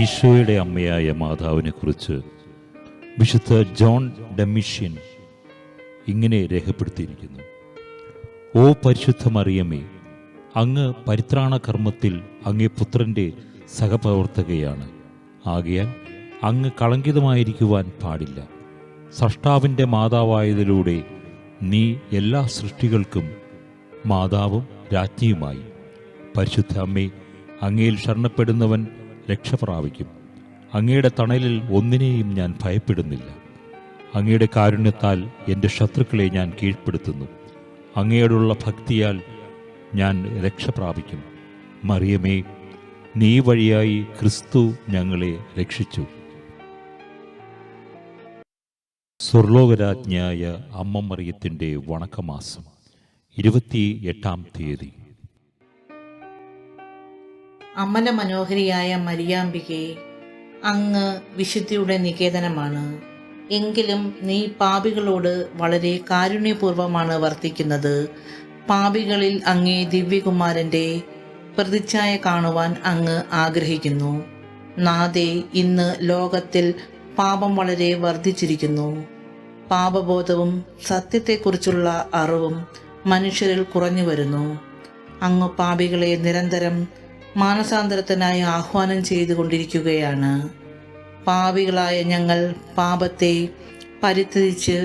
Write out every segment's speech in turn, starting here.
ഈശോയുടെ അമ്മയായ മാതാവിനെക്കുറിച്ച് വിശുദ്ധ ജോൺ ഡൊമിഷ്യൻ ഇങ്ങനെ രേഖപ്പെടുത്തിയിരിക്കുന്നു: ഓ പരിശുദ്ധ മറിയമേ, അങ്ങ് പരിത്രാണ കർമ്മത്തിൽ അങ്ങേ പുത്രൻ്റെ സഹപ്രവർത്തകയാണ്. ആകയാൽ അങ്ങ് കളങ്കിതമായിരിക്കുവാൻ പാടില്ല. സ്രഷ്ടാവിൻ്റെ മാതാവായതിലൂടെ നീ എല്ലാ സൃഷ്ടികൾക്കും മാതാവും രാജ്ഞിയുമായി. പരിശുദ്ധ അമ്മേ, അങ്ങയിൽ ശരണപ്പെടുന്നവൻ രക്ഷ പ്രാപിക്കും. അങ്ങയുടെ തണലിൽ ഒന്നിനെയും ഞാൻ ഭയപ്പെടുന്നില്ല. അങ്ങയുടെ കാരുണ്യത്താൽ എൻ്റെ ശത്രുക്കളെ ഞാൻ കീഴ്പ്പെടുത്തുന്നു. അങ്ങയോടുള്ള ഭക്തിയാൽ ഞാൻ രക്ഷ പ്രാപിക്കും. മറിയമേ, നീ വഴിയായി ക്രിസ്തു ഞങ്ങളെ രക്ഷിച്ചു. സ്വർലോകരാജ്ഞിയായ അമ്മ മറിയത്തിൻ്റെ വണക്കമാസം 28-ാം തീയതി. അമല മനോഹരിയായ മരിയാമ്പികെ, അങ്ങ് വിശുദ്ധിയുടെ നികേതനമാണ്. എങ്കിലും നീ പാപികളോട് വളരെ കാരുണ്യപൂർവ്വമാണ് വർത്തിക്കുന്നത്. പാപികളിൽ അങ്ങേ ദിവ്യകുമാരൻ്റെ പ്രതിച്ഛായ കാണുവാൻ അങ്ങ് ആഗ്രഹിക്കുന്നു. നാഥേ, ഇന്ന് ലോകത്തിൽ പാപം വളരെ വർദ്ധിച്ചിരിക്കുന്നു. പാപബോധവും സത്യത്തെക്കുറിച്ചുള്ള അറിവും മനുഷ്യരിൽ കുറഞ്ഞു വരുന്നു. അങ്ങ് പാപികളെ നിരന്തരം മാനസാന്തരത്തിനായി ആഹ്വാനം ചെയ്തുകൊണ്ടിരിക്കുകയാണ്. പാപികളായ ഞങ്ങൾ പാപത്തെ പരിത്യജിച്ച്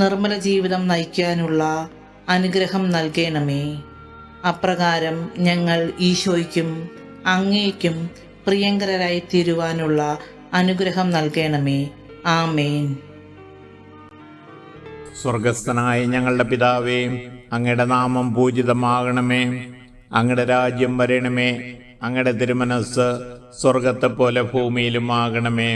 നിർമ്മല ജീവിതം നയിക്കാനുള്ള അനുഗ്രഹം നൽകണമേ. അപ്രകാരം ഞങ്ങൾ ഈശോയ്ക്കും അങ്ങേയ്ക്കും പ്രിയങ്കരായി തീരുവാനുള്ള അനുഗ്രഹം നൽകണമേ. ആമേൻ. സ്വർഗസ്ഥനായ ഞങ്ങളുടെ പിതാവേ, അങ്ങയുടെ നാമം പൂജിതമാകണമേ. അങ്ങയുടെ രാജ്യം വരണമേ. അങ്ങയുടെ തിരുമനസ് സ്വർഗത്തെ പോലെ ഭൂമിയിലും ആകണമേ.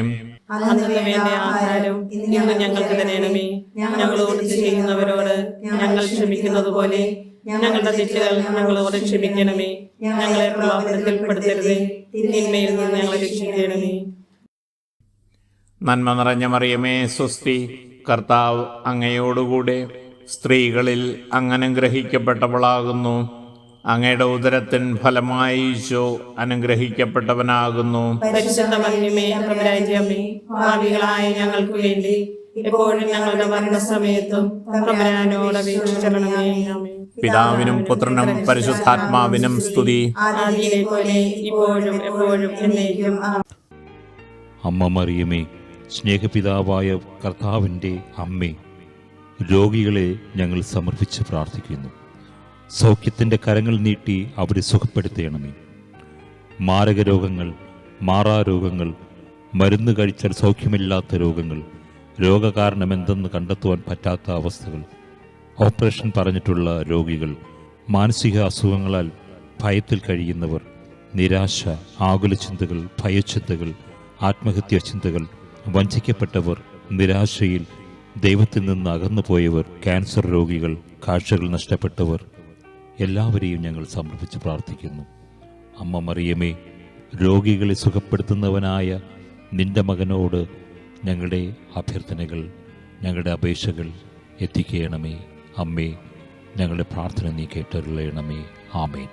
അന്നു വേണ്ട ആഹാരം ഇന്ന് ഞങ്ങൾക്ക് തരണമേ. ഞങ്ങളോട് ചെയ്യുന്നവരോട് ഞങ്ങൾ ക്ഷമിക്കുന്നത് പോലെ ഞങ്ങളുടെ തെറ്റുകൾ ഞങ്ങളോട് ക്ഷമിക്കണമേ. ഞങ്ങളെ പ്രലോഭനത്തിൽപ്പെടുത്തരുതേ, തിന്മയിൽ നിന്ന് ഞങ്ങളെ രക്ഷിക്കണമേ. നന്മ നിറഞ്ഞ മറിയമേ, സ്വസ്തി. കർത്താവ് അങ്ങയോടുകൂടെ സ്ത്രീകളിൽ അങ്ങ് അനുഗ്രഹിക്കപ്പെട്ടവളാകുന്നു. അങ്ങയുടെ ഉദരത്തിൻ ഫലമായി ഈശോ അനുഗ്രഹിക്കപ്പെട്ടവനാകുന്നു. പരിശുദ്ധ മറിയമേ, തമ്പുരാന്റെ അമ്മേ, പാപികളായ ഞങ്ങൾക്ക് വേണ്ടി എപ്പോഴും ഞങ്ങളുടെ മരണസമയത്തും തമ്പുരാനോട് അപേക്ഷിക്കണമേ. ആമേൻ. പിതാവിനും പുത്രനും പരിശുദ്ധാത്മാവിനും സ്തുതി. ആദിയിലെ പോലെ ഇപ്പോഴും എപ്പോഴും എന്നേക്കും. അമ്മ മറിയമേ, സ്നേഹപിതാവായ കർത്താവിൻ്റെ അമ്മേ, രോഗികളെ ഞങ്ങൾ സമർപ്പിച്ച് പ്രാർത്ഥിക്കുന്നു. സൗഖ്യത്തിൻ്റെ കരങ്ങൾ നീട്ടി അവരെ സുഖപ്പെടുത്തണമേ. മാരകരോഗങ്ങൾ, മാറാരോഗങ്ങൾ, മരുന്ന് കഴിച്ചാൽ സൗഖ്യമില്ലാത്ത രോഗങ്ങൾ, രോഗകാരണമെന്തെന്ന് കണ്ടെത്തുവാൻ പറ്റാത്ത അവസ്ഥകൾ, ഓപ്പറേഷൻ പറഞ്ഞിട്ടുള്ള രോഗികൾ, മാനസിക അസുഖങ്ങളാൽ ഭയത്തിൽ കഴിയുന്നവർ, നിരാശ, ആകുല ചിന്തകൾ, ഭയചിന്തകൾ, ആത്മഹത്യാ ചിന്തകൾ, വഞ്ചിക്കപ്പെട്ടവർ, നിരാശയിൽ ദൈവത്തിൽ നിന്ന് അകന്നുപോയവർ, ക്യാൻസർ രോഗികൾ, കാഴ്ചകൾ നഷ്ടപ്പെട്ടവർ, എല്ലാവരെയും ഞങ്ങൾ സമർപ്പിച്ച് പ്രാർത്ഥിക്കുന്നു. അമ്മ മറിയമേ, രോഗികളെ സുഖപ്പെടുത്തുന്നവനായ നിന്റെ മകനോട് ഞങ്ങളുടെ അഭ്യർത്ഥനകൾ, ഞങ്ങളുടെ അപേക്ഷകൾ എത്തിക്കണമേ. അമ്മേ, ഞങ്ങളുടെ പ്രാർത്ഥന നീ കേട്ടരുളയണമേ. ആമേൻ.